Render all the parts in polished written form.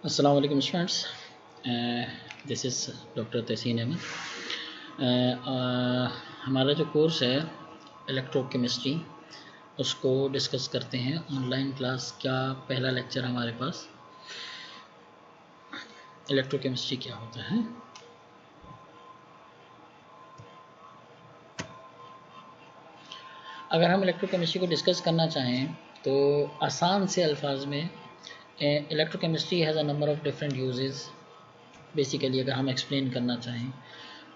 अस्सलाम वालेकुम students, this is doctor तहसीन अहमद। हमारा जो कोर्स है इलेक्ट्रोकेमिस्ट्री उसको डिस्कस करते हैं। ऑनलाइन क्लास का पहला लेक्चर हमारे पास इलेक्ट्रोकेमिस्ट्री क्या होता है। अगर हम इलेक्ट्रोकेमिस्ट्री को डिस्कस करना चाहें तो आसान से अल्फाज में electrochemistry has a number of different uses. Basically अगर हम एक्सप्लेन करना चाहें,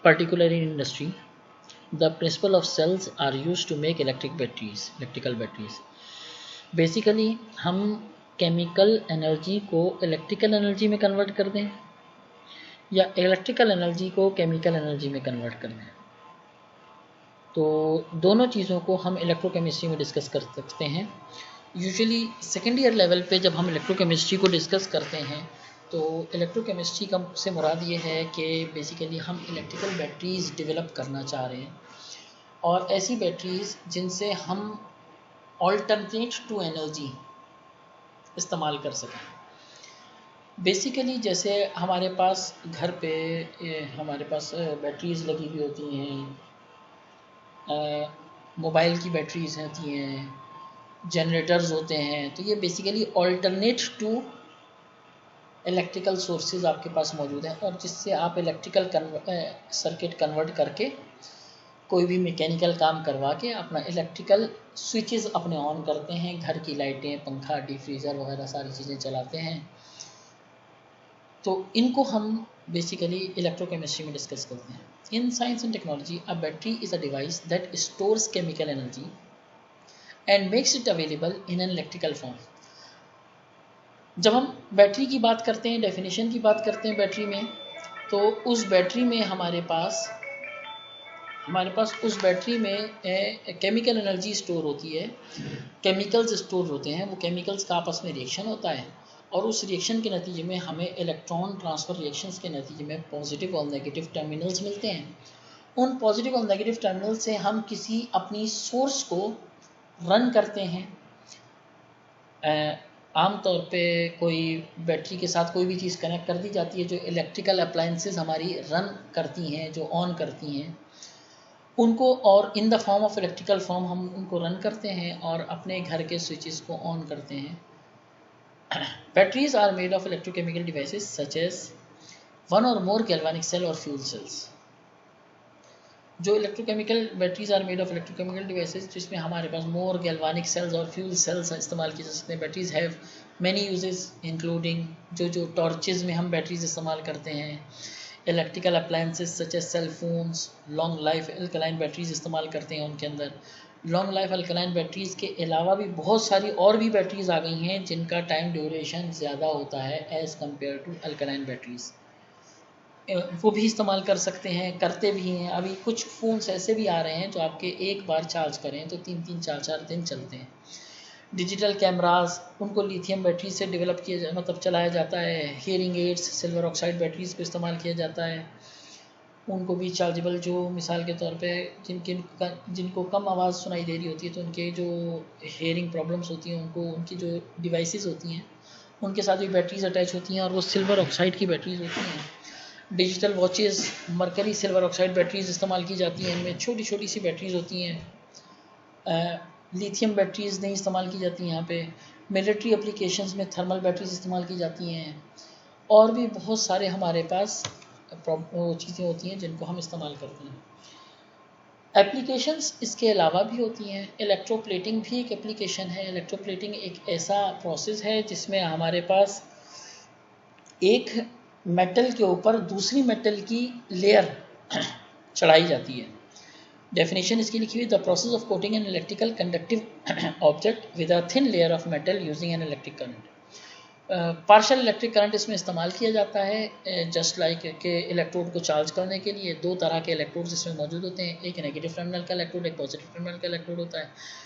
particularly in industry the principle of cells are used to make electrical batteries। Basically हम केमिकल एनर्जी को इलेक्ट्रिकल एनर्जी में कन्वर्ट कर दें या इलेक्ट्रिकल एनर्जी को केमिकल एनर्जी में कन्वर्ट कर दें, तो दोनों चीज़ों को हम इलेक्ट्रोकेमिस्ट्री में डिस्कस कर सकते हैं। यूजुअली सेकेंड ईयर लेवल पे जब हम इलेक्ट्रोकेमिस्ट्री को डिस्कस करते हैं तो इलेक्ट्रोकेमिस्ट्री का से मुराद ये है कि बेसिकली हम इलेक्ट्रिकल बैटरीज डेवलप करना चाह रहे हैं और ऐसी बैटरीज जिनसे हम ऑल्टरनेट टू एनर्जी इस्तेमाल कर सकें। बेसिकली जैसे हमारे पास घर पे हमारे पास बैटरीज लगी हुई होती हैं, मोबाइल की बैटरीज होती हैं, जनरेटर्स होते हैं, तो ये basically alternate to electrical sources आपके पास मौजूद हैं और जिससे आप इलेक्ट्रिकल सर्किट कन्वर्ट करके कोई भी मैकेनिकल काम करवा के अपना इलेक्ट्रिकल स्विचेस अपने ऑन करते हैं, घर की लाइटें, पंखा, डीप फ्रीज़र वगैरह सारी चीज़ें चलाते हैं। तो इनको हम बेसिकली इलेक्ट्रोकेमिस्ट्री में डिस्कस करते हैं। In science and technology a battery is a device that stores chemical energy and makes it available in an electrical form. जब हम बैटरी की बात करते हैं, डेफिनेशन की बात करते हैं बैटरी में, तो उस बैटरी में हमारे पास उस बैटरी में केमिकल एनर्जी स्टोर होती है, केमिकल्स स्टोर होते हैं। वो केमिकल्स का आपस में रिएक्शन होता है और उस रिएक्शन के नतीजे में हमें इलेक्ट्रॉन ट्रांसफ़र रिएक्शंस के नतीजे में पॉजिटिव और नेगेटिव टर्मिनल्स मिलते हैं। उन पॉजिटिव और नेगेटिव टर्मिनल से हम किसी अपनी सोर्स को रन करते हैं। आम तौर पे कोई बैटरी के साथ कोई भी चीज़ कनेक्ट कर दी जाती है जो इलेक्ट्रिकल अप्लायंसेस हमारी रन करती हैं, जो ऑन करती हैं, उनको और इन the form of electrical form हम उनको रन करते हैं और अपने घर के स्विचेस को ऑन करते हैं। Batteries are made of electrochemical devices such as one or more galvanic cell or fuel cells. जो electrochemical batteries are made of electrochemical devices जिसमें हमारे पास मोर गैल्वेनिक सेल्स और फ्यूल सेल्स इस्तेमाल किए जा सकते हैं। Batteries have many uses including जो टॉर्चेज में हम बैटरीज इस्तेमाल करते हैं, electrical appliances such as cell phones, long life alkaline batteries इस्तेमाल करते हैं उनके अंदर। लॉन्ग लाइफ अल्कलाइन बैटरीज़ के अलावा भी बहुत सारी और भी बैटरीज़ आ गई हैं जिनका टाइम ड्यूरेशन ज़्यादा होता है as compare to alkaline batteries, वो भी इस्तेमाल कर सकते हैं, करते भी हैं। अभी कुछ फ़ोन्स ऐसे भी आ रहे हैं जो आपके एक बार चार्ज करें तो 3-3 4-4 दिन चलते हैं। डिजिटल कैमरास उनको लिथियम बैटरी से डेवलप किया मतलब चलाया जाता है। Hearing aids silver oxide batteries को इस्तेमाल किया जाता है, उनको भी चार्जेबल, जो मिसाल के तौर पे जिनको कम आवाज़ सुनाई दे रही होती है तो उनके जो हेयरिंग प्रॉब्लम्स होती हैं उनको उनकी जो डिवाइसेस होती हैं उनके साथ भी बैटरीज अटैच होती हैं और वो सिल्वर ऑक्साइड की बैटरीज होती हैं। Digital watches mercury silver oxide batteries इस्तेमाल की जाती हैं, इनमें छोटी छोटी सी बैटरीज होती हैं। लिथियम बैटरीज नहीं इस्तेमाल की जाती हैं यहाँ पे। मिलिट्री एप्लीकेशंस में थर्मल बैटरीज इस्तेमाल की जाती हैं और भी बहुत सारे हमारे पास चीज़ें होती हैं जिनको हम इस्तेमाल करते हैं। एप्लीकेशंस इसके अलावा भी होती हैं। इलेक्ट्रोप्लेटिंग भी एक एप्लीकेशन है। इलेक्ट्रोप्लेटिंग एक ऐसा प्रोसेस है जिसमें हमारे पास एक मेटल के ऊपर दूसरी मेटल की लेयर चढ़ाई जाती है। डेफिनेशन इसकी लिखी हुई, the process of coating an electrical conductive object with a thin layer of metal using N electric current. Partial electric current इसमें इस्तेमाल किया जाता है जस्ट लाइक के इलेक्ट्रोड को चार्ज करने के लिए। दो तरह के इलेक्ट्रोड्स इसमें मौजूद होते हैं, एक नेगेटिव टर्मिनल का इलेक्ट्रोड, एक पॉजिटिव टर्मिनल का इलेक्ट्रोड होता है।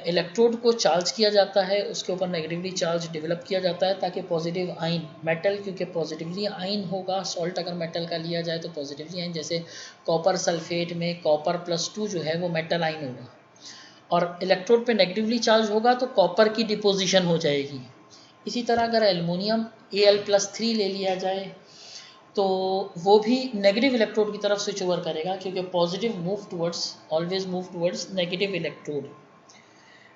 इलेक्ट्रोड को चार्ज किया जाता है, उसके ऊपर नेगेटिवली चार्ज डेवलप किया जाता है ताकि पॉजिटिव आइन मेटल, क्योंकि पॉजिटिवली आइन होगा, सॉल्ट अगर मेटल का लिया जाए तो पॉजिटिवली आइन, जैसे कॉपर सल्फेट में कॉपर +2 जो है वो मेटल आइन होगा और इलेक्ट्रोड पे नेगेटिवली चार्ज होगा तो कॉपर की डिपोजिशन हो जाएगी। इसी तरह अगर एल्युमिनियम Al+3 ले लिया जाए तो वो भी नेगेटिव इलेक्ट्रोड की तरफ स्विच ओवर करेगा, क्योंकि positive move towards always move towards negative electrode.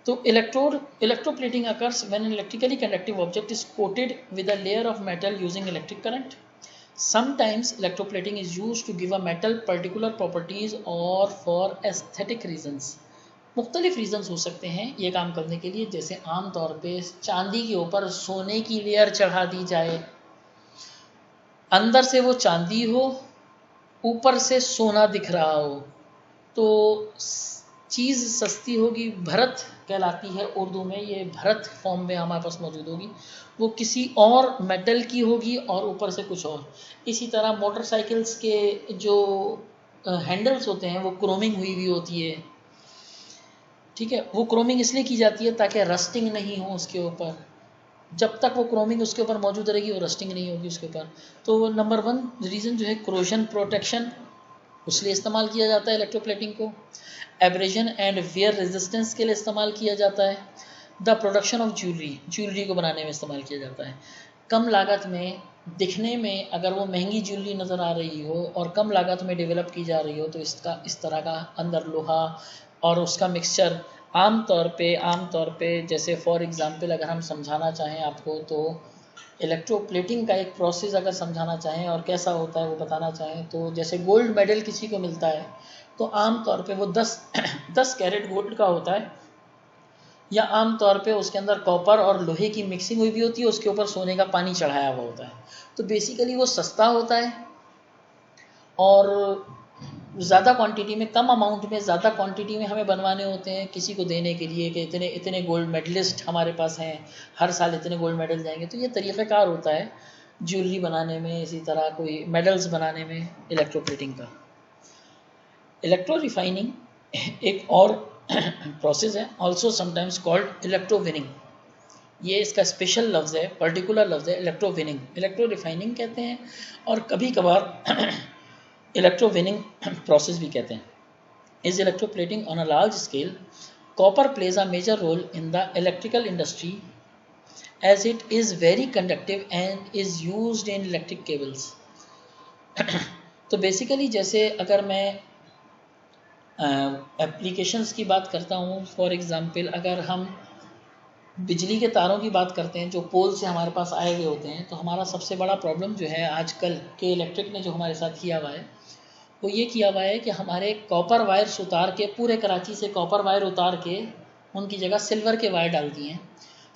तो electroplating occurs when an electrically conductive object is coated with a layer of metal using electric current. Sometimes electroplating is used to give a metal particular properties or for aesthetic reasons. मुख्तलिफ reasons हो सकते हैं ये काम करने के लिए, जैसे आम तौर पे चांदी के ऊपर सोने की लेयर चढ़ा दी जाए, अंदर से वो चांदी हो, ऊपर से सोना दिख रहा हो, तो चीज़ सस्ती होगी, भरत कहलाती है उर्दू में, ये भरत फॉर्म में हमारे पास मौजूद होगी, वो किसी और मेटल की होगी और ऊपर से कुछ और। इसी तरह मोटरसाइकिल्स के जो हैंडल्स होते हैं वो क्रोमिंग हुई हुई होती है, ठीक है। वो क्रोमिंग इसलिए की जाती है ताकि रस्टिंग नहीं हो उसके ऊपर, जब तक वो क्रोमिंग उसके ऊपर मौजूद रहेगी वो रस्टिंग नहीं होगी उसके ऊपर। तो नंबर 1 रीज़न जो है क्रोजन प्रोटेक्शन, उसलिए इस्तेमाल किया जाता है इलेक्ट्रोप्लेटिंग को। एब्रेजन एंड वेयर रेजिस्टेंस के लिए इस्तेमाल किया जाता है। द प्रोडक्शन ऑफ ज्वेलरी को बनाने में इस्तेमाल किया जाता है। कम लागत में, दिखने में अगर वो महंगी ज्वेलरी नज़र आ रही हो और कम लागत में डेवलप की जा रही हो तो इसका इस तरह का अंदर लोहा और उसका मिक्सचर आमतौर पे जैसे फॉर एग्जांपल अगर हम समझाना चाहें आपको, तो इलेक्ट्रोप्लेटिंग का एक प्रोसेस अगर समझाना चाहें और कैसा होता है वो बताना चाहें, तो जैसे गोल्ड मेडल किसी को मिलता है तो आम तौर पे वो 10 कैरेट गोल्ड का होता है, या आम तौर पे उसके अंदर कॉपर और लोहे की मिक्सिंग हुई भी होती है, उसके ऊपर सोने का पानी चढ़ाया हुआ होता है। तो बेसिकली वो सस्ता होता है और ज़्यादा क्वांटिटी में, कम अमाउंट में ज़्यादा क्वांटिटी में हमें बनवाने होते हैं किसी को देने के लिए कि इतने गोल्ड मेडलिस्ट हमारे पास हैं, हर साल इतने गोल्ड मेडल जाएंगे। तो ये तरीक़ाकार होता है ज्वेलरी बनाने में, इसी तरह कोई मेडल्स बनाने में इलेक्ट्रोप्लेटिंग का। इलेक्ट्रो रिफाइनिंग एक और प्रोसेस है, ऑल्सो समटाइम्स कॉल्ड इलेक्ट्रोविनिंग। ये इसका स्पेशल लफ्ज़ है, पर्टिकुलर लफ्ज़ है इलेक्ट्रोविनिंग। इलेक्ट्रो रिफाइनिंग कहते हैं और कभी कभार इलेक्ट्रोविनिंग प्रोसेस भी कहते हैं। Is electroplating on a large scale, copper plays a major role in the electrical industry as it is very conductive and is used in electric cables. तो बेसिकली जैसे अगर मैं एप्लीकेशंस की बात करता हूँ, फॉर एग्ज़ाम्पल अगर हम बिजली के तारों की बात करते हैं जो पोल से हमारे पास आए हुए होते हैं, तो हमारा सबसे बड़ा प्रॉब्लम जो है आजकल के इलेक्ट्रिक ने जो हमारे साथ किया हुआ है वो ये किया हुआ है कि हमारे कॉपर वायर्स उतार के, पूरे कराची से कॉपर वायर उतार के उनकी जगह सिल्वर के वायर डाल दिए हैं।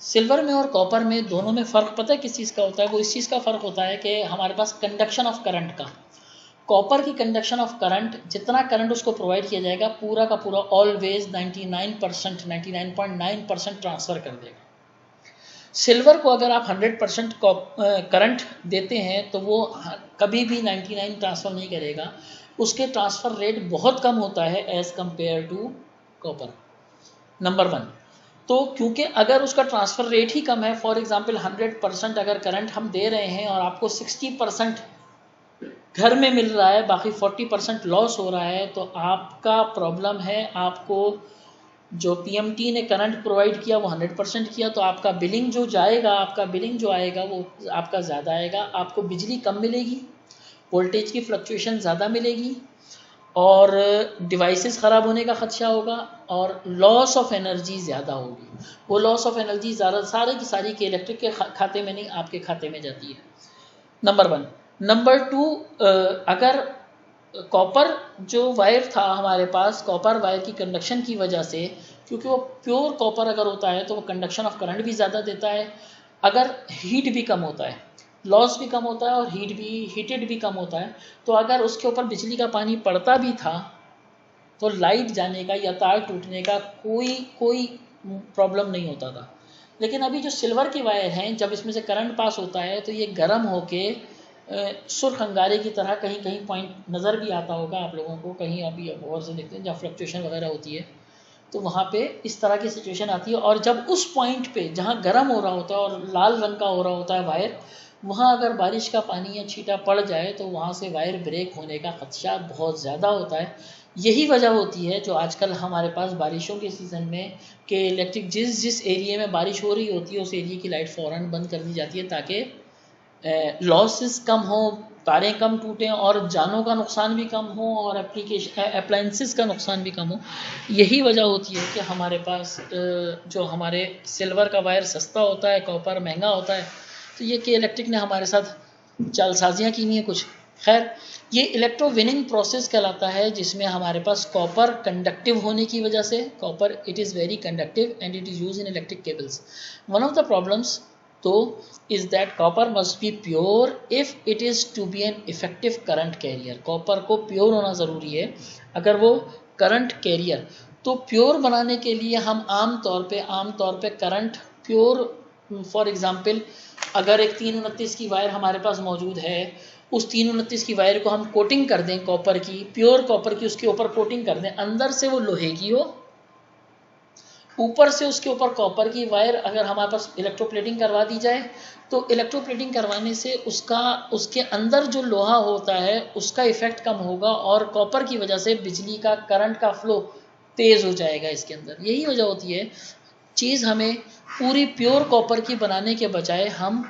सिल्वर में और कॉपर में दोनों में फ़र्क पता है किस चीज़ का होता है? वो इस चीज़ का फ़र्क होता है कि हमारे पास कंडक्शन ऑफ करंट का, कॉपर की कंडक्शन ऑफ करंट, जितना करंट उसको प्रोवाइड किया जाएगा पूरा का पूरा ऑलवेज 99%, 99.9% ट्रांसफ़र कर देगा। सिल्वर को अगर आप 100% करंट देते हैं तो वो कभी भी 99 ट्रांसफ़र नहीं करेगा, उसके ट्रांसफ़र रेट बहुत कम होता है as compare to copper. Number 1, तो क्योंकि अगर उसका ट्रांसफ़र रेट ही कम है, फॉर एग्ज़ाम्पल 100% अगर करंट हम दे रहे हैं और आपको 60% घर में मिल रहा है, बाकी 40% लॉस हो रहा है, तो आपका प्रॉब्लम है। आपको जो पीएमटी ने करंट प्रोवाइड किया वो 100% किया, तो आपका बिलिंग जो आएगा वो आपका ज़्यादा आएगा, आपको बिजली कम मिलेगी, वोल्टेज की फ्लक्चुएशन ज़्यादा मिलेगी और डिवाइसेस ख़राब होने का ख़दशा होगा और लॉस ऑफ एनर्जी ज़्यादा होगी। वो लॉस ऑफ एनर्जी ज़्यादा सारे की सारी के इलेक्ट्रिक के खाते में नहीं, आपके खाते में जाती है। नंबर 1। नंबर 2, अगर कॉपर जो वायर था हमारे पास, कॉपर वायर की कंडक्शन की वजह से, क्योंकि वो प्योर कॉपर अगर होता है तो वो कंडक्शन ऑफ करंट भी ज़्यादा देता है, अगर हीट भी कम होता है, लॉस भी कम होता है और हीटेड भी कम होता है, तो अगर उसके ऊपर बिजली का पानी पड़ता भी था तो लाइट जाने का या तार टूटने का कोई प्रॉब्लम नहीं होता था। लेकिन अभी जो सिल्वर के वायर हैं, जब इसमें से करंट पास होता है तो ये गर्म होके सुर्ख अंगारे की तरह कहीं कहीं पॉइंट नज़र भी आता होगा आप लोगों को, कहीं अभी और से देखते हैं जहाँ फ्लक्चुएशन वगैरह होती है तो वहाँ पे इस तरह की सिचुएशन आती है। और जब उस पॉइंट पे जहाँ गर्म हो रहा होता है और लाल रंग का हो रहा होता है वायर, वहाँ अगर बारिश का पानी या छींटा पड़ जाए तो वहाँ से वायर ब्रेक होने का खदशा बहुत ज़्यादा होता है। यही वजह होती है जो आजकल हमारे पास बारिशों के सीज़न में कि इलेक्ट्रिक जिस एरिया में बारिश हो रही होती है उस एरिया की लाइट फ़ौरन बंद कर दी जाती है ताकि लॉसेस कम हो, तारें कम टूटें और जानों का नुकसान भी कम हो और अप्लाइंसेस का नुकसान भी कम हो। यही वजह होती है कि हमारे पास जो हमारे सिल्वर का वायर सस्ता होता है, कॉपर महंगा होता है, तो ये कि इलेक्ट्रिक ने हमारे साथ चालसाजियाँ की हुई हैं कुछ। खैर, ये इलेक्ट्रोविनिंग प्रोसेस कहलाता है जिसमें हमारे पास कॉपर कंडक्टिव होने की वजह से, copper it is very conductive and it is use in electric cables. One of the problems तो is that copper must be pure if it is to be an effective current carrier। Copper को pure होना ज़रूरी है अगर वो current career. तो pure बनाने के लिए हम आम तौर पे करंट प्योर, फॉर एग्जांपल अगर एक 329 की वायर हमारे पास मौजूद है, उस 329 की वायर को हम कोटिंग कर दें कॉपर की, प्योर कॉपर की उसके ऊपर कोटिंग कर दें, अंदर से वो लोहे की हो, ऊपर से उसके ऊपर कॉपर की वायर अगर हमारे पास इलेक्ट्रोप्लेटिंग करवा दी जाए तो इलेक्ट्रोप्लेटिंग करवाने से उसके अंदर जो लोहा होता है उसका इफेक्ट कम होगा और कॉपर की वजह से बिजली का करंट का फ्लो तेज हो जाएगा इसके अंदर। यही वजह होती है चीज़ हमें पूरी प्योर कॉपर की बनाने के बजाय हम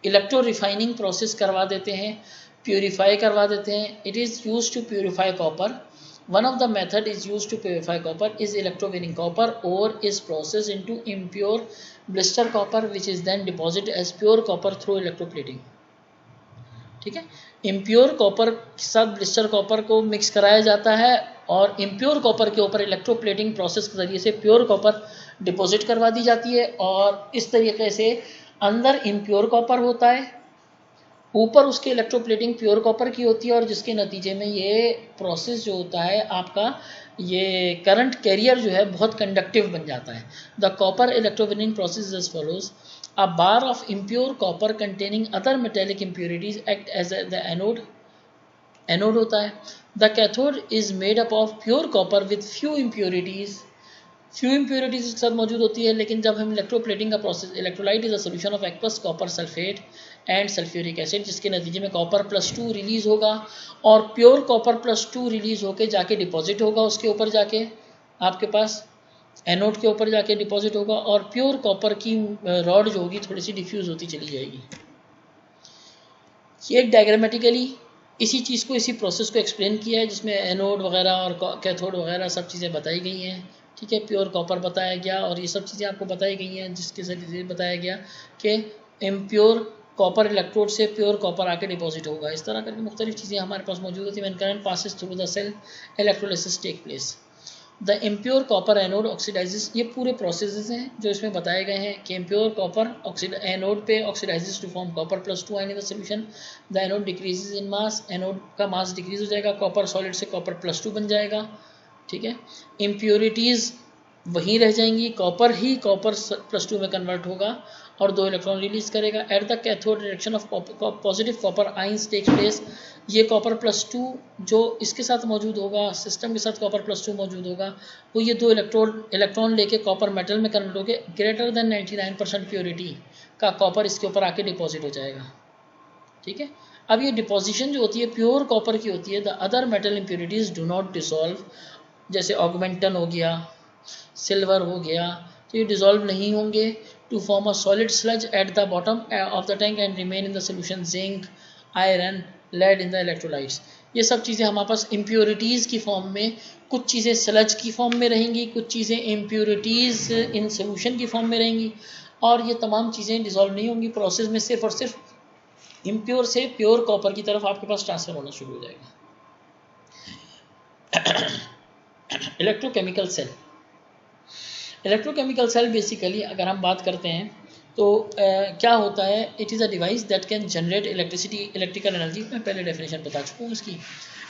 इलेक्ट्रो रिफाइनिंग प्रोसेस करवा देते हैं, प्योरीफाई करवा देते हैं। It is use to purify copper. One of the method is used to purify copper is electrowinning copper ore is processed into impure blister copper which is then deposited as pure copper through electroplating। ठीक है, impure copper के साथ blister copper को mix कराया जाता है और impure copper के ऊपर इलेक्ट्रोप्लेटिंग प्रोसेस के जरिए से प्योर कॉपर डिपॉजिट करवा दी जाती है और इस तरीके से अंदर इम्प्योर कॉपर होता है, ऊपर उसके इलेक्ट्रोप्लेटिंग प्योर कॉपर की होती है और जिसके नतीजे में ये प्रोसेस जो होता है आपका ये करंट कैरियर जो है बहुत कंडक्टिव बन जाता है। The copper electrowinning process as follows. A bar of impure copper containing other metallic impurities act as the anode होता है। The cathode is made up of pure copper with few impurities के साथ मौजूद होती है। लेकिन जब हम इलेक्ट्रोप्लेटिंग का process, electrolyte is a solution of aqueous copper sulphate and sulphuric acid, जिसके नतीजे में कॉपर +2 रिलीज होगा और प्योर कॉपर +2 रिलीज होके जाके डिपॉजिट होगा उसके ऊपर जाके आपके पास एनोड के ऊपर जाके डिपॉजिट होगा और प्योर कॉपर की रॉड जो होगी थोड़ी सी डिफ्यूज होती चली जाएगी। ये डायग्रामेटिकली इसी चीज़ को, इसी प्रोसेस को एक्सप्लेन किया है जिसमें एनोड वगैरह और कैथोड वगैरह सब चीज़ें बताई गई हैं। ठीक है, प्योर कॉपर बताया गया और ये सब चीज़ें आपको बताई गई हैं जिसके जरिए बताया गया कि इम्प्योर कॉपर इलेक्ट्रोड से प्योर कॉपर आके डिपॉजिट होगा। इस तरह करके मुख्तलिफ चीज़ें हमारे पास मौजूद होती हैं। When current passes through the cell electrolysis take place. The impure copper anode oxidises. ये पूरे प्रोसेसेस हैं जो इसमें बताए गए हैं कि इम्प्योर कॉपर एनोड पे oxidises to form copper +2 ion in the solution. The anode decreases in mass. Anode का मास डिक्रीज हो जाएगा, कॉपर सॉलिड से कॉपर +2 बन जाएगा। ठीक है, इम्प्योरिटीज़ वहीं रह जाएंगी, कॉपर ही कॉपर +2 में कन्वर्ट होगा और 2 इलेक्ट्रॉन रिलीज करेगा। At the cathode direction of positive copper ions take place. ये कॉपर +2 जो इसके साथ मौजूद होगा, सिस्टम के साथ कॉपर +2 मौजूद होगा, वो ये 2 इलेक्ट्रॉन लेके कॉपर मेटल में कन्वर्ट होकर ग्रेटर देन 99% प्योरिटी का कॉपर इसके ऊपर आके डिपॉजिट हो जाएगा। ठीक है, अब ये डिपोजिशन जो होती है प्योर कॉपर की होती है। The other metal impurities do not dissolve, जैसे ऑगमेंटन हो गया, सिल्वर हो गया, तो ये डिसॉल्व नहीं होंगे to form a solid sludge at the bottom of the tank and remain in the solution. Zinc, iron, lead in the electrolytes. ये सब चीज़ें हमारे पास इम्प्योरिटीज़ की फॉर्म में, कुछ चीज़ें स्लज की फॉर्म में रहेंगी, कुछ चीज़ें इम्प्योरिटीज़ इन सोल्यूशन की फॉर्म में रहेंगी और ये तमाम चीज़ें डिसॉल्व नहीं होंगी। प्रोसेस में सिर्फ और सिर्फ इम्प्योर से प्योर कॉपर की तरफ आपके पास ट्रांसफर होना शुरू हो जाएगा। Electrochemical cell. Electrochemical cell basically अगर हम बात करते हैं तो क्या होता है, it is a device that can generate electrical energy. मैं पहले डेफिनेशन बता चुका हूँ इसकी।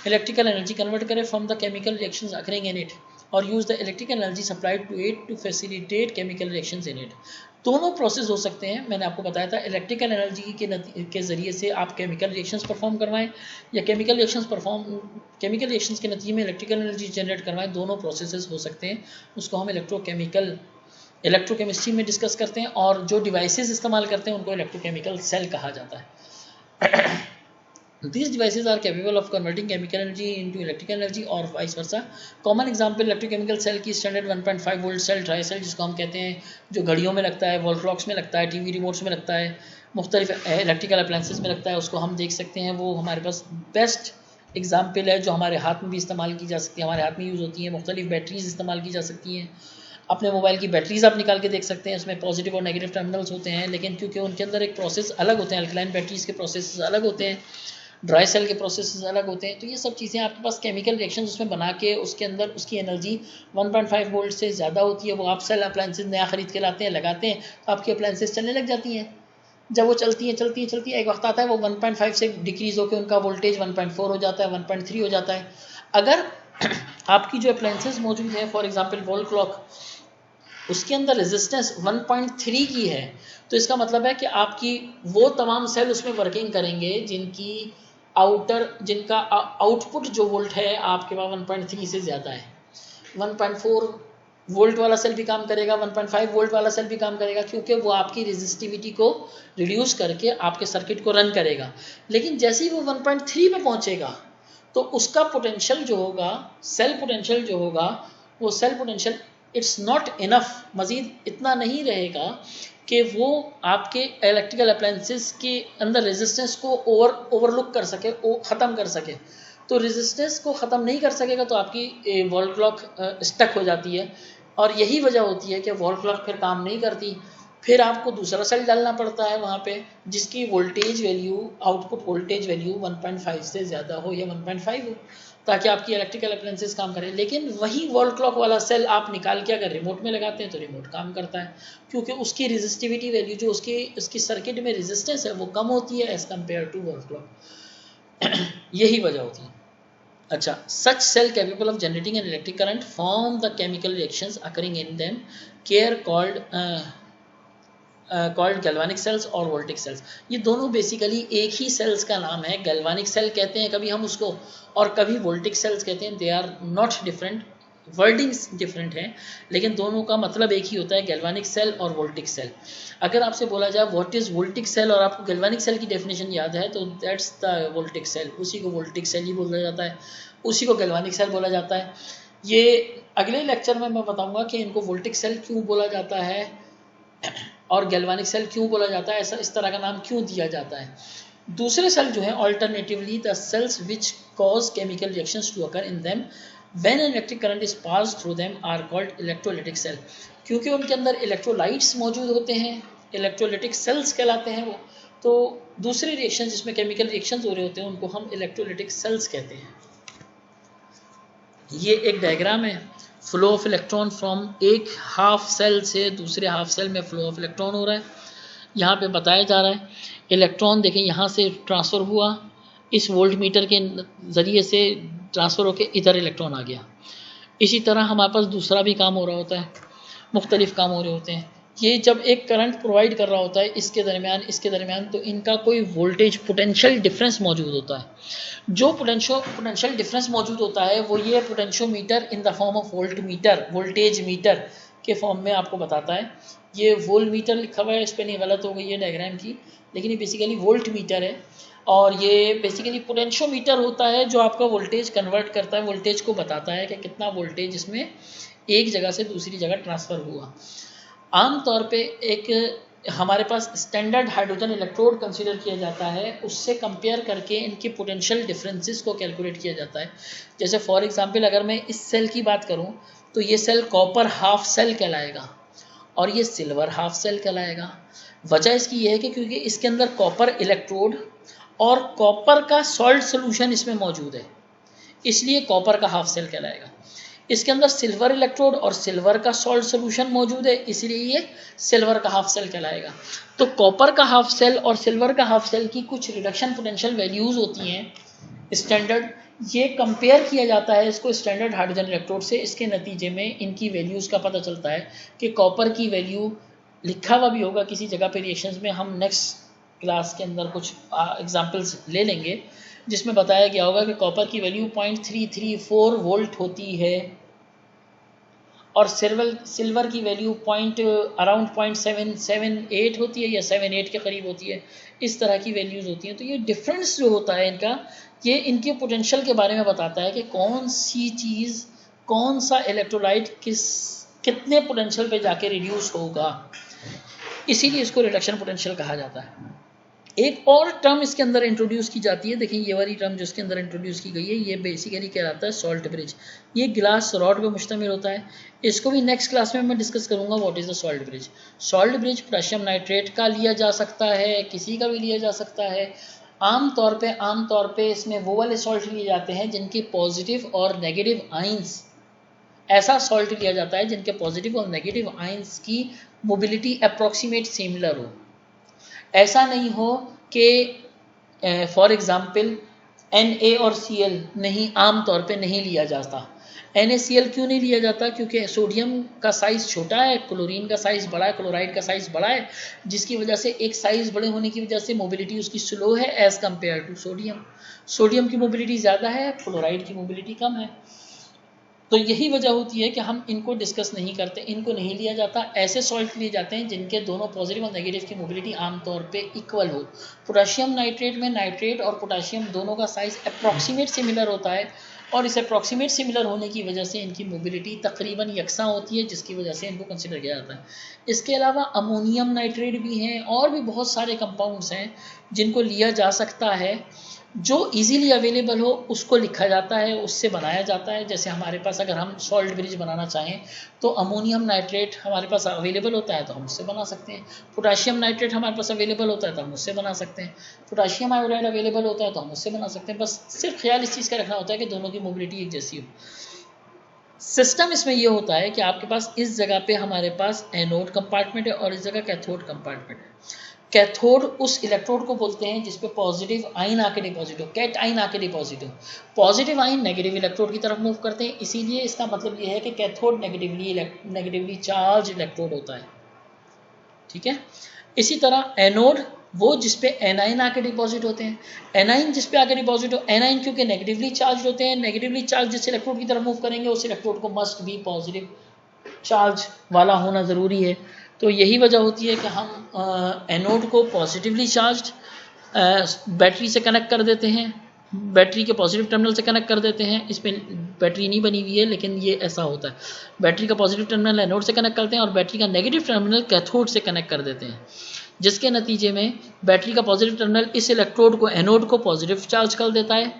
इलेक्ट्रिकल एनर्जी कन्वर्ट करे from the chemical reactions occurring in it और use the electrical energy supplied to it to facilitate chemical reactions in it. दोनों process हो सकते हैं। मैंने आपको बताया था इलेक्ट्रिकल एनर्जी के ज़रिए से आप केमिकल रिएक्शंस परफॉर्म करवाएं या केमिकल रिएक्शंस के नतीजे में इलेक्ट्रिकल एनर्जी जनरेट करवाएं। दोनों प्रोसेसेस हो सकते हैं, उसको हम इलेक्ट्रोकेमिस्ट्री में डिस्कस करते हैं और जो डिवाइसेस इस्तेमाल करते हैं उनको इलेक्ट्रोकेमिकल सेल कहा जाता है। These devices are capable of converting chemical energy into electrical energy or vice versa. Common example electrochemical cell की standard 1.5 volt cell dry cell जिसको हम कहते हैं, जो घड़ियों में लगता है, वॉल क्लॉक्स में लगता है, टीवी रिमोट्स में लगता है, मुख्तलिफ इलेक्ट्रिकल अप्लायंसेस में लगता है, उसको हम देख सकते हैं। वो हमारे पास बेस्ट एग्जाम्पल है जो हमारे हाथ में भी इस्तेमाल की जा सकती है, हमारे हाथ में यूज़ होती है। मुख्तलिफ बैटरीज इस्तेमाल की जा सकती हैं। अपने मोबाइल की बैटरीज आप निकाल के देख सकते हैं, उसमें पॉजिटिव और नेगेटिव टर्मिनल्स होते हैं, लेकिन क्योंकि उनके अंदर एक प्रोसेस अलग होते हैं, अल्कलाइन बैटरीज के प्रोसेस अलग होते हैं, ड्राई सेल के प्रोसेस अलग होते हैं, तो ये सब चीज़ें आपके पास केमिकल रिएक्शन उसमें बना के उसके अंदर उसकी एनर्जी 1.5 वोल्ट से ज़्यादा होती है। वो आप सेल अप्लायंसेस नया खरीद के लाते हैं, लगाते हैं, तो आपकी अप्लायंसेस चलने लग जाती हैं। जब वो चलती हैं एक वक्त आता है वो 1.5 से डिक्रीज़ होकर उनका वोल्टेज 1.4 हो जाता है, 1.3 हो जाता है। अगर आपकी जो अप्लायंसेस मौजूद है, फॉर एग्जांपल वॉल क्लॉक, उसके अंदर रेजिस्टेंस 1.3 की है, तो इसका मतलब है कि आपकी वो तमाम सेल उसमें वर्किंग करेंगे जिनका आउटपुट जो वोल्ट है आपके पास 1.3 से ज़्यादा है। 1.4 वोल्ट वाला सेल भी काम करेगा, 1.5 वोल्ट वाला सेल भी काम करेगा, क्योंकि वो आपकी रेजिस्टिविटी को रिड्यूस करके आपके सर्किट को रन करेगा। लेकिन जैसे ही वो 1.3 पे पहुंचेगा तो उसका पोटेंशियल जो होगा, सेल पोटेंशियल जो होगा, वो cell potential it's not enough, मज़ीद इतना नहीं रहेगा कि वो आपके इलेक्ट्रिकल अप्लायंसेस के अंदर रेजिस्टेंस को ओवरलुक कर सके, ख़त्म कर सके। तो रेजिस्टेंस को ख़त्म नहीं कर सकेगा तो आपकी वॉल क्लॉक स्टक हो जाती है, और यही वजह होती है कि वॉल क्लॉक फिर काम नहीं करती। फिर आपको दूसरा सेल डालना पड़ता है वहाँ पे, जिसकी voltage value, output voltage value 1.5 से ज़्यादा हो या 1.5 हो, ताकि आपकी इलेक्ट्रिकल अप्लायंसेस काम करें। लेकिन वही वॉल क्लॉक वाला सेल आप निकाल के अगर रिमोट में लगाते हैं तो रिमोट काम करता है, क्योंकि उसकी रेजिस्टिविटी वैल्यू जो उसकी सर्किट में रेजिस्टेंस है वो कम होती है as compare to wall clock. यही वजह होती है। अच्छा, such cell capable of generating an electric current from the chemical reactions occurring in them are called galvanic cells और वोल्टिक सेल्स। ये दोनों बेसिकली एक ही सेल्स का नाम है। गैल्वानिक सेल कहते हैं कभी हम उसको, और कभी वोल्टिक सेल्स कहते हैं। They are not different, wordings different हैं, लेकिन दोनों का मतलब एक ही होता है, गैल्वानिक सेल और वोल्टिक सेल। अगर आपसे बोला जाए व्हाट इज़ वोल्टिक सेल और आपको गैल्वानिक सेल की डेफिनेशन याद है, तो दैट्स द वोल्टिक सेल। उसी को वोल्टिक सेल ही बोला जाता है, उसी को गैल्वानिक सेल बोला जाता है। ये अगले लेक्चर में मैं बताऊंगा कि इनको वोल्टिक सेल क्यों बोला जाता है और गैल्वानिक सेल क्यों बोला जाता है, ऐसा इस तरह का नाम क्यों दिया जाता है। दूसरे सेल जो है alternatively the cells which cause chemical reactions to occur in them when an electric current is pass through them are called electrolytic cell, क्योंकि उनके अंदर इलेक्ट्रोलाइट्स मौजूद होते हैं, इलेक्ट्रोलाइटिक सेल्स कहलाते हैं वो। तो दूसरे रिएक्शन जिसमें केमिकल रिएक्शंस हो रहे होते हैं उनको हम इलेक्ट्रोलाइटिक सेल्स कहते हैं। ये एक डायग्राम है, फ्लो ऑफ इलेक्ट्रॉन फ्रॉम एक हाफ सेल से दूसरे हाफ सेल में फ्लो ऑफ इलेक्ट्रॉन हो रहा है। यहाँ पे बताया जा रहा है इलेक्ट्रॉन देखें यहाँ से ट्रांसफ़र हुआ, इस वोल्ट मीटर के ज़रिए से ट्रांसफ़र होकर इधर इलेक्ट्रॉन आ गया। इसी तरह हमारे पास दूसरा भी काम हो रहा होता है, मुख्तलिफ काम हो रहे होते हैं। ये जब एक करंट प्रोवाइड कर रहा होता है इसके दरमियान, तो इनका कोई वोल्टेज पोटेंशियल डिफरेंस मौजूद होता है। जो पोटेंशियल डिफरेंस मौजूद होता है वो ये potentiometer in the form of volt meter, voltage meter के फॉर्म में आपको बताता है। ये वोल्ट मीटर लिखा हुआ है, इस पर नहीं, गलत हो गई है डायग्राम की, लेकिन ये बेसिकली वोल्ट मीटर है। और ये बेसिकली पोटेंशियोमीटर होता है जो आपका वोल्टेज कन्वर्ट करता है, वोल्टेज को बताता है कि कितना वोल्टेज इसमें एक जगह से दूसरी जगह ट्रांसफ़र हुआ। आम तौर पे एक हमारे पास स्टैंडर्ड हाइड्रोजन इलेक्ट्रोड कंसीडर किया जाता है, उससे कंपेयर करके इनके पोटेंशियल डिफरेंसेस को कैलकुलेट किया जाता है। जैसे फॉर एग्जांपल अगर मैं इस सेल की बात करूं तो ये सेल कॉपर हाफ सेल कहलाएगा और ये सिल्वर हाफ सेल कहलाएगा। वजह इसकी यह है कि क्योंकि इसके अंदर कॉपर इलेक्ट्रोड और कॉपर का सॉल्ट सोल्यूशन इसमें मौजूद है, इसलिए कॉपर का हाफ सेल कहलाएगा। इसके अंदर सिल्वर इलेक्ट्रोड और सिल्वर का सॉल्ट सोल्यूशन मौजूद है, इसलिए ये सिल्वर का हाफ सेल कहलाएगा। तो कॉपर का हाफ सेल और सिल्वर का हाफ सेल की कुछ रिडक्शन पोटेंशियल वैल्यूज़ होती हैं स्टैंडर्ड, ये कंपेयर किया जाता है इसको स्टैंडर्ड हाइड्रोजन इलेक्ट्रोड से। इसके नतीजे में इनकी वैल्यूज़ का पता चलता है कि कॉपर की वैल्यू लिखा हुआ भी होगा किसी जगह पे रिएक्शंस में, हम नेक्स्ट क्लास के अंदर कुछ एग्जाम्पल्स ले लेंगे जिसमें बताया गया होगा कि कॉपर की वैल्यू 0.334 वोल्ट होती है और सिल्वर की वैल्यू अराउंड 0.778 होती है या 78 के करीब होती है, इस तरह की वैल्यूज़ होती हैं। तो ये डिफरेंस जो होता है इनका, ये इनके पोटेंशियल के बारे में बताता है कि कौन सी चीज़, कौन सा इलेक्ट्रोलाइट कितने पोटेंशियल पे जाके रिड्यूस होगा, इसीलिए इसको रिडक्शन पोटेंशियल कहा जाता है। एक और टर्म इसके अंदर इंट्रोड्यूस की जाती है, देखिए ये वाली टर्म जो इसके अंदर इंट्रोड्यूस की गई है, ये बेसिकली कहलाता है सॉल्ट ब्रिज। ये ग्लास रॉड पे मुश्तमिल होता है, इसको भी नेक्स्ट क्लास में मैं डिस्कस करूंगा what is the salt bridge. Salt bridge potassium nitrate का लिया जा सकता है, किसी का भी लिया जा सकता है। आमतौर पे इसमें वो वाले सॉल्ट लिए जाते हैं जिनके पॉजिटिव और नेगेटिव आइंस, ऐसा सॉल्ट लिया जाता है जिनके पॉजिटिव और नेगेटिव आइंस की मोबिलिटी अप्रॉक्सीमेट सिमिलर हो। ऐसा नहीं हो कि फॉर एग्जांपल Na और Cl नहीं, आम तौर पे नहीं लिया जाता। NaCl क्यों नहीं लिया जाता? क्योंकि सोडियम का साइज़ छोटा है, क्लोरीन का साइज़ बड़ा है, क्लोराइड का साइज़ बड़ा है, जिसकी वजह से एक साइज़ बड़े होने की वजह से मोबिलिटी उसकी स्लो है as compare to sodium. Sodium की मोबिलिटी ज़्यादा है, क्लोराइड की मोबिलिटी कम है। तो यही वजह होती है कि हम इनको डिस्कस नहीं करते, इनको नहीं लिया जाता। ऐसे सॉल्ट लिए जाते हैं जिनके दोनों पॉजिटिव और नेगेटिव की मोबिलिटी आमतौर पे इक्वल हो। पोटेशियम नाइट्रेट में नाइट्रेट और पोटेशियम दोनों का साइज़ अप्रॉक्सीमेट सिमिलर होता है, और इस अप्रॉक्सीमेट सिमिलर होने की वजह से इनकी मोबिलिटी तकरीबन यकसा होती है, जिसकी वजह से इनको कंसिडर किया जाता है। इसके अलावा अमोनियम नाइट्रेट भी हैं, और भी बहुत सारे कंपाउंड्स हैं जिनको लिया जा सकता है। जो इजीली अवेलेबल हो उसको लिखा जाता है, उससे बनाया जाता है। जैसे हमारे पास अगर हम सॉल्ट ब्रिज बनाना चाहें तो अमोनियम नाइट्रेट हमारे पास अवेलेबल होता है तो हम उससे बना सकते हैं, पोटेशियम नाइट्रेट हमारे पास अवेलेबल होता है तो हम उससे बना सकते हैं, पोटेशियम आयोडाइड अवेलेबल होता है तो हम उससे बना सकते हैं। बस सिर्फ ख्याल इस चीज़ का रखना होता है कि दोनों की मोबिलिटी एक जैसी हो। सिस्टम इसमें यह होता है कि आपके पास इस जगह पे हमारे पास एनोड कंपार्टमेंट है और इस जगह कैथोड कंपार्टमेंट है। कैथोड उस इलेक्ट्रोड को बोलते हैं जिस पे पॉजिटिव आइन आके डिपॉजिट हो, कैट आइन आके डिपॉजिट हो। पॉजिटिव आइन नेगेटिव इलेक्ट्रोड की तरफ मूव करते हैं, इसीलिए इसका मतलब ये है कि कैथोड नेगेटिवली चार्ज इलेक्ट्रोड होता है। ठीक है, इसी तरह एनोड वो जिस पे एनाइन आके डिपॉजिट होते हैं। एनाइन जिस पे आके डिपॉजिट हो, एनाइन क्योंकि नेगेटिवली चार्ज होते हैं, नेगेटिवली चार्ज जिस इलेक्ट्रोड की तरफ मूव करेंगे उस इलेक्ट्रोड को मस्ट भी पॉजिटिव चार्ज वाला होना ज़रूरी है। तो यही वजह होती है कि हम एनोड को पॉजिटिवली चार्ज बैटरी से कनेक्ट कर देते हैं, बैटरी के पॉजिटिव टर्मिनल से कनेक्ट कर देते हैं। इसमें बैटरी नहीं बनी हुई है लेकिन ये ऐसा होता है। बैटरी का पॉजिटिव टर्मिनल एनोड से कनेक्ट करते हैं और बैटरी का नेगेटिव टर्मिनल कैथोड से कनेक्ट कर देते हैं, जिसके नतीजे में बैटरी का पॉजिटिव टर्मिनल इस इलेक्ट्रोड को, एनोड को पॉजिटिव चार्ज कर देता है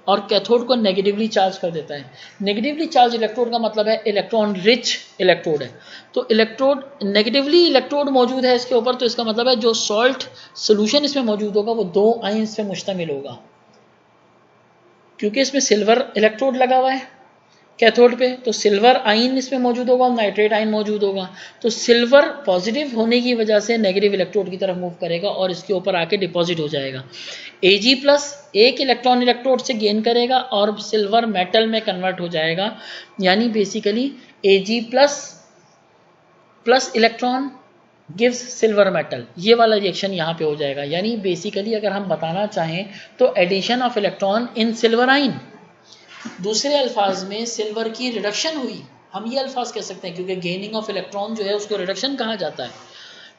और कैथोड को नेगेटिवली चार्ज कर देता है। नेगेटिवली चार्ज इलेक्ट्रोड का मतलब है इलेक्ट्रॉन रिच इलेक्ट्रोड है। तो इलेक्ट्रोड नेगेटिवली इलेक्ट्रोड मौजूद है इसके ऊपर, तो इसका मतलब है जो सॉल्ट सोल्यूशन इसमें मौजूद होगा वो दो आयंस पे मुश्तमिल होगा, क्योंकि इसमें सिल्वर इलेक्ट्रोड लगा हुआ है कैथोड पे, तो सिल्वर आइन इसमें मौजूद होगा, नाइट्रेट आइन मौजूद होगा। तो सिल्वर पॉजिटिव होने की वजह से नेगेटिव इलेक्ट्रोड की तरफ मूव करेगा और इसके ऊपर आके डिपॉजिट हो जाएगा। Ag+ एक इलेक्ट्रॉन इलेक्ट्रोड से गेन करेगा और सिल्वर मेटल में कन्वर्ट हो जाएगा, यानी basically Ag+ electron gives silver metal. ये वाला रिएक्शन यहाँ पे हो जाएगा। यानी बेसिकली अगर हम बताना चाहें तो addition of electron in silver ion, दूसरे अल्फाज में सिल्वर की रिडक्शन हुई, हम ये अल्फाज कह सकते हैं, क्योंकि गेनिंग ऑफ इलेक्ट्रॉन जो है उसको रिडक्शन कहा जाता है।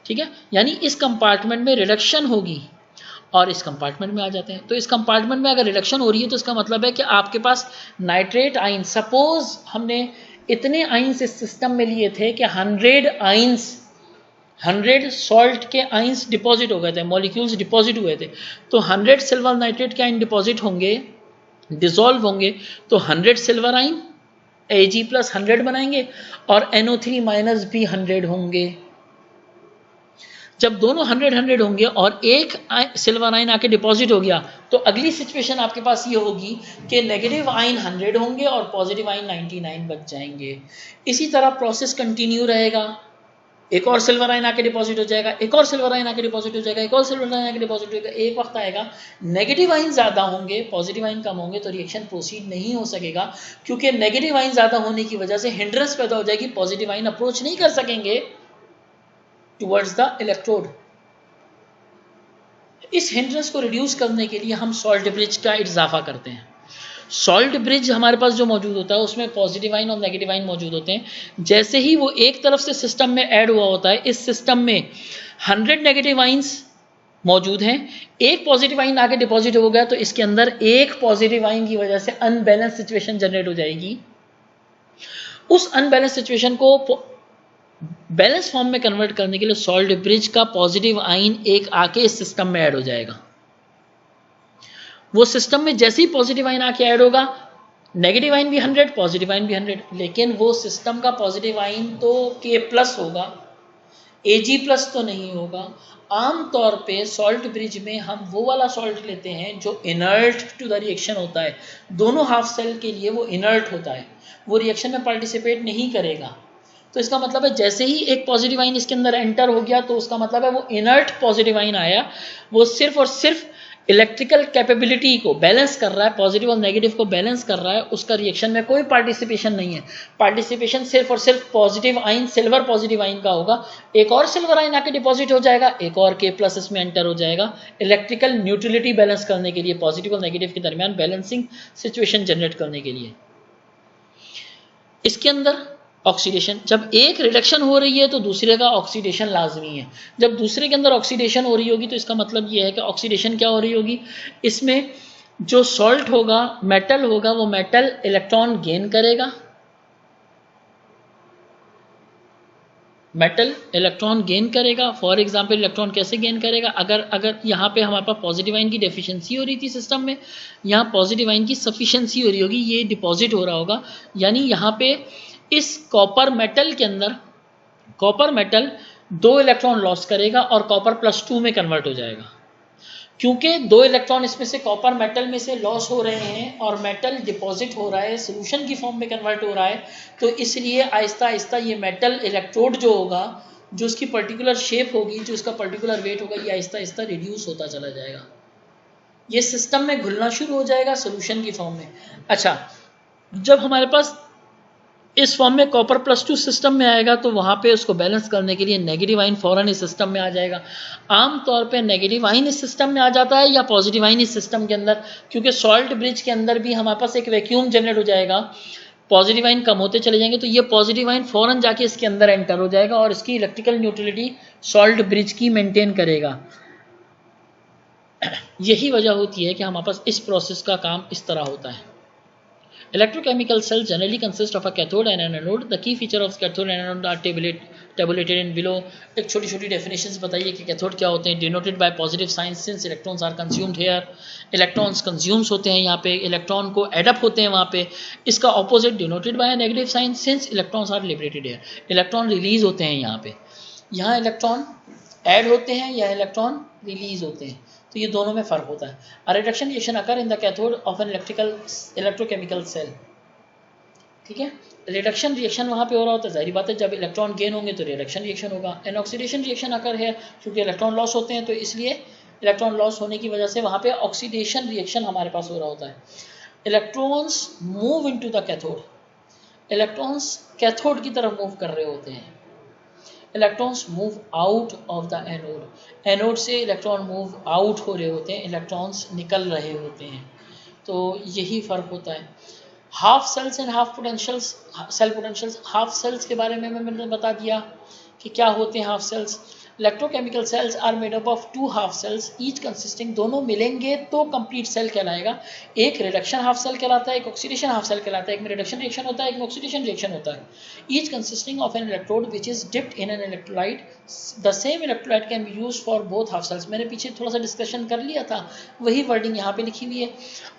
ठीक है, यानी इस कंपार्टमेंट में रिडक्शन होगी और इस कंपार्टमेंट में आ जाते हैं। तो इस कंपार्टमेंट में अगर रिडक्शन हो रही है तो इसका मतलब है कि आपके पास नाइट्रेट आइन, सपोज हमने इतने आइंस इस सिस्टम में लिए थे कि 100 सॉल्ट के आइंस डिपॉजिट हो गए थे, मॉलिक्यूल्स डिपॉजिट हुए थे। तो 100 सिल्वर नाइट्रेट के आइन डिपॉजिट होंगे, डिसॉल्व होंगे, तो 100 सिल्वर आइन Ag+ 100 बनाएंगे और NO3- भी 100 होंगे। जब दोनों 100 होंगे और एक सिल्वर आइन आके डिपॉजिट हो गया, तो अगली सिचुएशन आपके पास ये होगी कि नेगेटिव आइन 100 होंगे और पॉजिटिव आइन 99 बच जाएंगे। इसी तरह प्रोसेस कंटिन्यू रहेगा। एक और सिल्वर आइन आके डिपॉजिट हो जाएगा, एक और सिल्वर आइन आके डिपॉजिट हो जाएगा, एक और सिल्वर आइन आके डिपॉजिट हो जाएगा। एक वक्त आएगा नेगेटिव आइन ज़्यादा होंगे, पॉजिटिव आइन कम होंगे, तो रिएक्शन प्रोसीड नहीं हो सकेगा, क्योंकि नेगेटिव आइन ज़्यादा होने की वजह से हिंड्रेंस पैदा हो जाएगी, पॉजिटिव आइन अप्रोच नहीं कर सकेंगे टुवर्ड्स द इलेक्ट्रोड। इस हिंड्रेंस को रिड्यूस करने के लिए हम सॉल्ट ब्रिज का इजाफा करते हैं। सॉल्ट ब्रिज हमारे पास जो मौजूद होता है उसमें पॉजिटिव आइन और नेगेटिव आइन मौजूद होते हैं। जैसे ही वो एक तरफ से सिस्टम में ऐड हुआ होता है, इस सिस्टम में 100 नेगेटिव आइंस मौजूद हैं, एक पॉजिटिव आइन आके डिपॉजिट हो गया तो इसके अंदर एक पॉजिटिव आइन की वजह से अनबैलेंस सिचुएशन जनरेट हो जाएगी। उस अनबैलेंस सिचुएशन को बैलेंस फॉर्म में कन्वर्ट करने के लिए सॉल्ट ब्रिज का पॉजिटिव आइन एक आके इस सिस्टम में ऐड हो जाएगा। वो सिस्टम में जैसे ही पॉजिटिव आइन आके ऐड होगा, नेगेटिव आइन भी 100, पॉजिटिव आइन भी 100, लेकिन वो सिस्टम का पॉजिटिव आइन तो K+ होगा, Ag+ तो नहीं होगा। आमतौर पे सॉल्ट ब्रिज में हम वो वाला सॉल्ट लेते हैं जो इनर्ट टू द रिएक्शन होता है। दोनों हाफ सेल के लिए वो इनर्ट होता है, वो रिएक्शन में पार्टिसिपेट नहीं करेगा। तो इसका मतलब है जैसे ही एक पॉजिटिव आइन इसके अंदर एंटर हो गया तो उसका मतलब है वो इनर्ट पॉजिटिव आइन आया, वो सिर्फ और सिर्फ इलेक्ट्रिकल कैपेबिलिटी को बैलेंस कर रहा है, पॉजिटिव और नेगेटिव को बैलेंस कर रहा है, उसका रिएक्शन में कोई पार्टिसिपेशन नहीं है। पार्टिसिपेशन सिर्फ और सिर्फ positive ion, silver positive ion का होगा। एक और सिल्वर आइन आके डिपॉजिट हो जाएगा, एक और K+ इसमें एंटर हो जाएगा, इलेक्ट्रिकल न्यूट्रलिटी बैलेंस करने के लिए, पॉजिटिव और नेगेटिव के दरमियान बैलेंसिंग सिचुएशन जनरेट करने के लिए। इसके अंदर ऑक्सीडेशन, जब एक रिडक्शन हो रही है तो दूसरे का ऑक्सीडेशन लाजमी है। जब दूसरे के अंदर ऑक्सीडेशन हो रही होगी तो इसका मतलब ये है कि ऑक्सीडेशन क्या हो रही होगी, इसमें जो सॉल्ट होगा, मेटल होगा, वो मेटल इलेक्ट्रॉन गेन करेगा, मेटल इलेक्ट्रॉन गेन करेगा। फॉर एग्जांपल इलेक्ट्रॉन कैसे गेन करेगा, अगर यहाँ पे हमारे पास पॉजिटिव आइन की डेफिशिएंसी हो रही थी सिस्टम में, यहाँ पॉजिटिव आइन की सफिशिएंसी हो रही होगी, ये डिपॉजिट हो रहा होगा, यानी यहाँ पे इस कॉपर मेटल के अंदर कॉपर मेटल 2 इलेक्ट्रॉन लॉस करेगा और कॉपर +2 में कन्वर्ट हो जाएगा। क्योंकि 2 इलेक्ट्रॉन इसमें से कॉपर मेटल में से लॉस हो रहे हैं और मेटल डिपॉजिट हो रहा है, सोल्यूशन की फॉर्म में कन्वर्ट हो रहा है, तो इसलिए आहिस्ता आहिस्ता ये मेटल इलेक्ट्रोड जो होगा, जो उसकी पर्टिकुलर शेप होगी, जो उसका पर्टिकुलर वेट होगा, ये आहिस्ता आहिस्ता रिड्यूस होता चला जाएगा, ये सिस्टम में घुलना शुरू हो जाएगा सोल्यूशन की फॉर्म में। अच्छा, जब हमारे पास इस फॉर्म में कॉपर +2 सिस्टम में आएगा तो वहाँ पे उसको बैलेंस करने के लिए नेगेटिव आइन फौरन इस सिस्टम में आ जाएगा। आमतौर पे नेगेटिव आइन इस सिस्टम में आ जाता है या पॉजिटिव आइन इस सिस्टम के अंदर, क्योंकि सॉल्ट ब्रिज के अंदर भी हमारे पास एक वैक्यूम जनरेट हो जाएगा, पॉजिटिव आइन कम होते चले जाएंगे तो ये पॉजिटिव आइन फौरन जाके इसके अंदर एंटर हो जाएगा और इसकी इलेक्ट्रिकल न्यूट्रलिटी सॉल्ट ब्रिज की मेंटेन करेगा। यही वजह होती है कि हमारे पास इस प्रोसेस का काम इस तरह होता है। Electrochemical cells generally consist of a cathode and an anode. The key feature of cathode and anode are tabulated in below. एक छोटी छोटी definitions बताइए कि cathode क्या होते हैं। Denoted by positive signs since electrons are consumed here. Electrons consumes होते हैं यहाँ पे, electron को add up होते हैं वहाँ पे। इसका opposite denoted by a negative sign since electrons are liberated here. Electron release होते हैं यहाँ पे, यहाँ electron add होते हैं या electron release होते हैं, तो ये दोनों में फ़र्क होता है। A reduction reaction occur in the cathode of an electrochemical cell, ठीक है। रिडक्शन रिएक्शन वहाँ पे हो रहा होता है, जाहिर बात है जब इलेक्ट्रॉन गेन होंगे तो रिडक्शन रिएक्शन होगा। एन ऑक्सीडेशन रिएक्शन अकर है, क्योंकि इलेक्ट्रॉन लॉस होते हैं तो इसलिए इलेक्ट्रॉन लॉस होने की वजह से वहाँ पे ऑक्सीडेशन रिएक्शन हमारे पास हो रहा होता है। Electrons move into the cathode, electrons cathode की तरफ मूव कर रहे होते हैं। Electrons move out of the anode, anode से इलेक्ट्रॉन मूव आउट हो रहे होते हैं, इलेक्ट्रॉन्स निकल रहे होते हैं, तो यही फ़र्क होता है। Half cells and half potentials, cell potentials. Half cells के बारे में मैंने बता दिया कि क्या होते हैं half cells. Electrochemical cells are made up of 2 half cells each consisting, दोनों मिलेंगे तो कंप्लीट सेल कहलाएगा। एक रिडक्शन हाफ सेल कहलाता है, एक ऑक्सीडेशन हाफ सेल कहलाता है। एक में रिडक्शन रिएक्शन होता है, एक में ऑक्सीडेशन रिएक्शन होता है। Each consisting of an electrode which is dipped in an electrolyte, the same electrolyte can be use for both half cells. मैंने पीछे थोड़ा सा डिस्कशन कर लिया था, वही वर्डिंग यहाँ पे लिखी हुई है।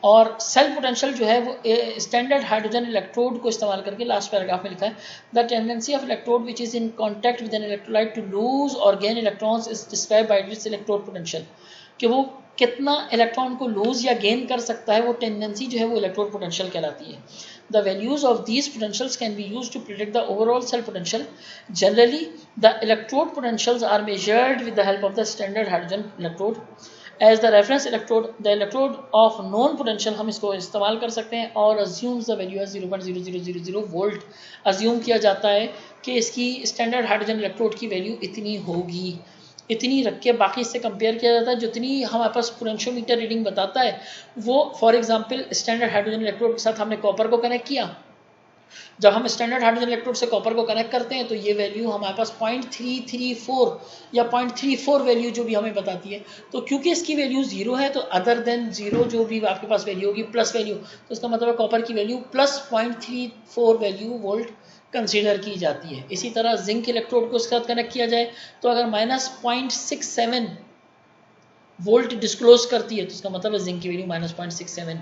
और सेल पोटेंशियल जो है वो स्टैंडर्ड हाइड्रोजन इलेक्ट्रोड को इस्तेमाल करके लास्ट पैराग्राफ में लिखा है, the tendency of electrode which is in contact with an electrolyte to lose और gain electrons is described by its electrode potential, कि वो कितना इलेक्ट्रॉन को लूज या गेन कर सकता है, वो टेंडेंसी जो है वो इलेक्ट्रोड पोटेंशियल कहलाती है। The values of these potentials can be used to predict the overall cell potential. Generally, the electrode potentials are measured with the help of the standard hydrogen electrode. As the reference electrode, the electrode of known potential हम इसको इस्तेमाल कर सकते हैं और assumes the value as 0.0000 volt. Assume किया जाता है कि इसकी standard hydrogen electrode की वैल्यू इतनी होगी। इतनी रख के बाकी इससे कंपेयर किया जाता है। जितनी हमारे पास पोटेंशियोमीटर रीडिंग बताता है वो, for example standard hydrogen electrode के साथ हमने कॉपर को कनेक्ट किया, जब हम स्टैंडर्ड हाइड्रोजन इलेक्ट्रोड से कॉपर को कनेक्ट करते हैं तो ये वैल्यू हमारे पास 0.334 या 0.34 वैल्यू जो भी हमें बताती है। तो क्योंकि इसकी वैल्यू 0 है तो अदर देन 0 जो भी आपके पास वैल्यू होगी प्लस वैल्यू, तो इसका मतलब है कॉपर की value plus 0.34 value volt consider की जाती है। इसी तरह जिंक इलेक्ट्रोड को इसके साथ कनेक्ट किया जाए तो अगर -0.67 वोल्ट डिस्क्लोज करती है तो इसका मतलब है जिंक की वैल्यू -0.67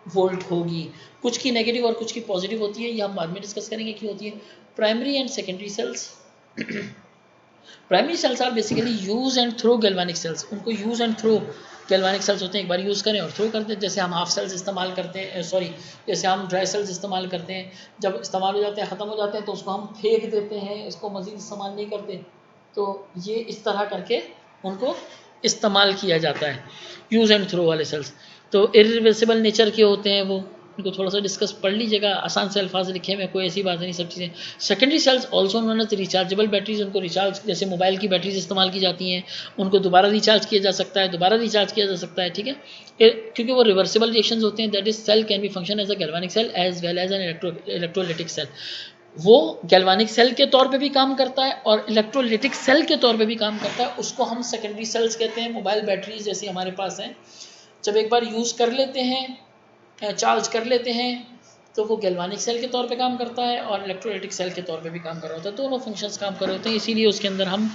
वोल्ट होगी। कुछ की नेगेटिव और कुछ की पॉजिटिव होती है, ये हम बाद में डिस्कस करेंगे कि होती है। Primary and secondary cells, primary cells are basically use and throw galvanic cells. उनको use and throw galvanic cells होते हैं, एक बार यूज़ करें और थ्रो करते हैं। जैसे हम हाफ सेल्स इस्तेमाल करते हैं, जैसे हम ड्राई सेल्स इस्तेमाल करते हैं, जब इस्तेमाल हो जाते हैं ख़त्म हो जाते हैं तो उसको हम फेंक देते हैं, इसको मज़ीद इस्तेमाल नहीं करते। तो ये इस तरह करके उनको इस्तेमाल किया जाता है, यूज़ एंड थ्रो वाले सेल्स। तो इरिवर्सिबल नेचर के होते हैं वो, इनको थोड़ा सा डिस्कस पढ़ लीजिएगा, आसान से अल्फाज लिखे में कोई ऐसी बात नहीं, सब चीज़ें। Secondary cells also known as rechargeable batteries, उनको रिचार्ज जैसे मोबाइल की बैटरीज इस्तेमाल की जाती हैं, उनको दोबारा रिचार्ज किया जा सकता है, दोबारा रिचार्ज किया जा सकता है, ठीक है, क्योंकि वो रिवर्सिबल रिएक्शंस होते हैं। That is cell can be function as a galvanic cell as well as an electrolytic cell. वो गैल्वेनिक सेल के तौर पे भी काम करता है और इलेक्ट्रोलिटिक सेल के तौर पे भी काम करता है, उसको हम सेकेंडरी सेल्स कहते हैं। मोबाइल बैटरीज जैसी हमारे पास हैं, जब एक बार यूज़ कर लेते हैं, चार्ज कर लेते हैं, तो वो गैल्वेनिक सेल के तौर पे काम करता है और इलेक्ट्रोलाइटिक सेल के तौर पे भी काम कर रहा होता है, दोनों फंक्शंस काम कर रहे होते हैं। इसीलिए उसके अंदर हम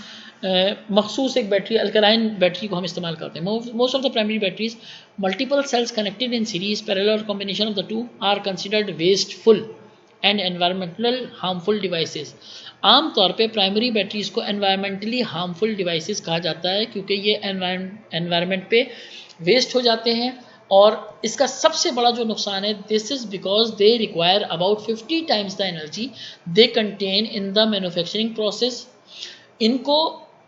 मखसूस एक बैटरी, अल्कलाइन बैटरी को हम इस्तेमाल करते हैं। Most of the primary batteries multiple cells connected in series parallel combination of the two are considered wasteful and environmental harmful devices. आमतौर पे प्राइमरी बैटरीज को एनवायरमेंटली हार्मफुल डिवाइसेस कहा जाता है क्योंकि ये एनवायरमेंट पे वेस्ट हो जाते हैं। और इसका सबसे बड़ा जो नुकसान है, this is because they require about 50 times the energy they contain in the manufacturing process. इनको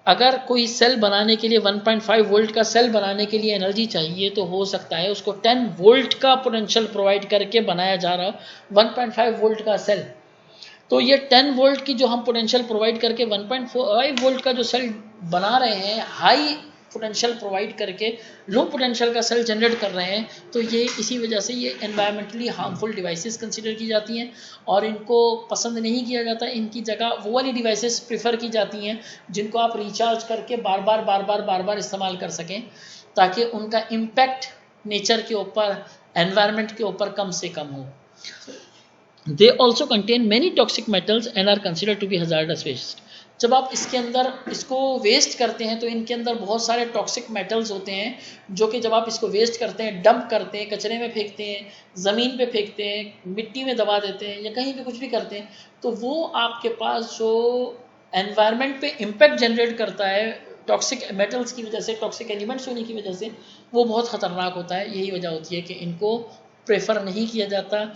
अगर कोई सेल बनाने के लिए 1.5 वोल्ट का सेल बनाने के लिए एनर्जी चाहिए तो हो सकता है उसको 10 वोल्ट का पोटेंशियल प्रोवाइड करके बनाया जा रहा 1.5 वोल्ट का सेल। तो ये 10 वोल्ट की जो हम पोटेंशियल प्रोवाइड करके 1.5 वोल्ट का जो सेल बना रहे हैं, हाई पोटेंशियल प्रोवाइड करके लो पोटेंशियल का सेल जनरेट कर रहे हैं, तो ये इसी वजह से ये एनवायरमेंटली हार्मफुल डिवाइसेस कंसीडर की जाती हैं और इनको पसंद नहीं किया जाता। इनकी जगह वो वाली डिवाइसेस प्रीफर की जाती हैं जिनको आप रिचार्ज करके बार बार इस्तेमाल कर सकें, ताकि उनका इम्पैक्ट नेचर के ऊपर, एनवायरमेंट के ऊपर कम से कम हो। They also contain many toxic metals and are considered to be hazardous waste. जब आप इसके अंदर इसको वेस्ट करते हैं तो इनके अंदर बहुत सारे टॉक्सिक मेटल्स होते हैं जो कि जब आप इसको वेस्ट करते हैं, डंप करते हैं, कचरे में फेंकते हैं, ज़मीन पे फेंकते हैं, मिट्टी में दबा देते हैं या कहीं पे कुछ भी करते हैं, तो वो आपके पास जो एनवायरनमेंट पे इम्पैक्ट जनरेट करता है टॉक्सिक मेटल्स की वजह से, टॉक्सिक एलिमेंट्स होने की वजह से, वो बहुत ख़तरनाक होता है। यही वजह होती है कि इनको प्रेफर नहीं किया जाता।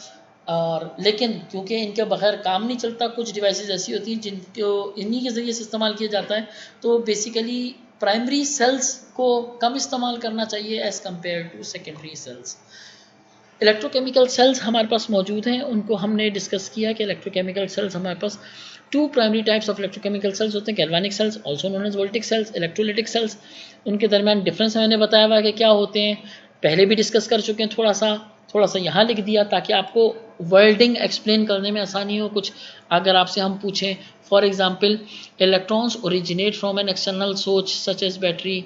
और लेकिन क्योंकि इनके बगैर काम नहीं चलता, कुछ डिवाइसेस ऐसी होती हैं जिनको इन्हीं के ज़रिए से इस्तेमाल किया जाता है, तो बेसिकली प्राइमरी सेल्स को कम इस्तेमाल करना चाहिए as compare to secondary cells. Electrochemical cells हमारे पास मौजूद हैं, उनको हमने डिस्कस किया कि इलेक्ट्रोकेमिकल सेल्स हमारे पास 2 primary types of electrochemical cells होते हैं, galvanic cells also known as voltaic cells, electrolytic cells. उनके दरमियान डिफरेंस मैंने बताया हुआ कि क्या होते हैं, पहले भी डिस्कस कर चुके हैं, थोड़ा सा यहाँ लिख दिया ताकि आपको वर्डिंग एक्सप्लेन करने में आसानी हो। कुछ अगर आपसे हम पूछें, for example electrons originate from an external source such as battery,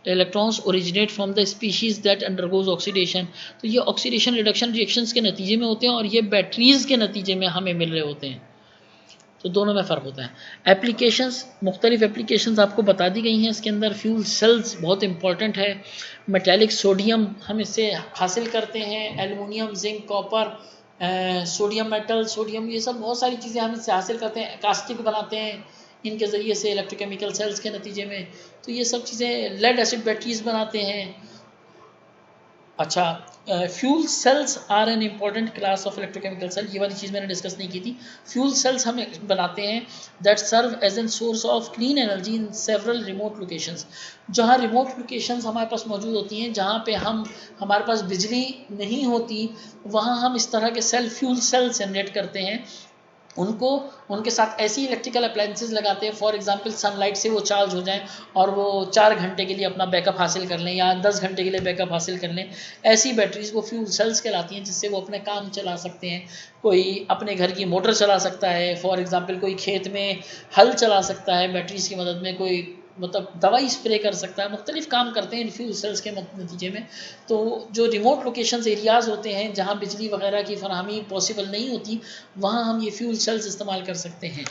electrons originate from the species that undergoes oxidation. तो ये ऑक्सीडेशन रिडक्शन रिएक्शंस के नतीजे में होते हैं और ये बैटरीज के नतीजे में हमें मिल रहे होते हैं, तो दोनों में फ़र्क होता है। एप्लीकेशंस, मुख्तलिफ एप्लीकेशंस आपको बता दी गई हैं इसके अंदर। फ्यूल सेल्स बहुत इंपॉर्टेंट है, मेटेलिक सोडियम हम इससे हासिल करते हैं, aluminium, zinc, copper, sodium metal, sodium, ये सब बहुत सारी चीज़ें हम इससे हासिल करते हैं। कास्टिक बनाते हैं इनके ज़रिए से इलेक्ट्रोकेमिकल सेल्स के नतीजे में, तो ये सब चीज़ें, लेड एसिड बैटरीज बनाते हैं। अच्छा, fuel cells are an important class of electrochemical cell, ये वाली चीज़ मैंने डिस्कस नहीं की थी। फ्यूल सेल्स हम बनाते हैं that serve as an source of clean energy in several remote locations. जहाँ रिमोट लोकेशंस हमारे पास मौजूद होती हैं, जहाँ पे हमारे पास बिजली नहीं होती, वहाँ हम इस तरह के सेल, फ्यूल सेल जनरेट करते हैं उनको उनके साथ ऐसी इलेक्ट्रिकल अप्लायंसेस लगाते हैं, फॉर एग्जांपल सनलाइट से वो चार्ज हो जाएं और वो 4 घंटे के लिए अपना बैकअप हासिल कर लें या 10 घंटे के लिए बैकअप हासिल कर लें। ऐसी बैटरीज वो फ्यूल सेल्स कहलाती हैं, जिससे वो अपने काम चला सकते हैं। कोई अपने घर की मोटर चला सकता है, फॉर एग्जांपल कोई खेत में हल चला सकता है बैटरीज की मदद में, कोई मतलब दवाई स्प्रे कर सकता है, मुख्तलिफ काम करते हैं इन फ्यूल सेल्स के नतीजे में। तो जो रिमोट लोकेशंस एरियाज़ होते हैं जहाँ बिजली वगैरह की फरहमी पॉसिबल नहीं होती, वहाँ हम ये फ्यूल सेल्स इस्तेमाल कर सकते हैं।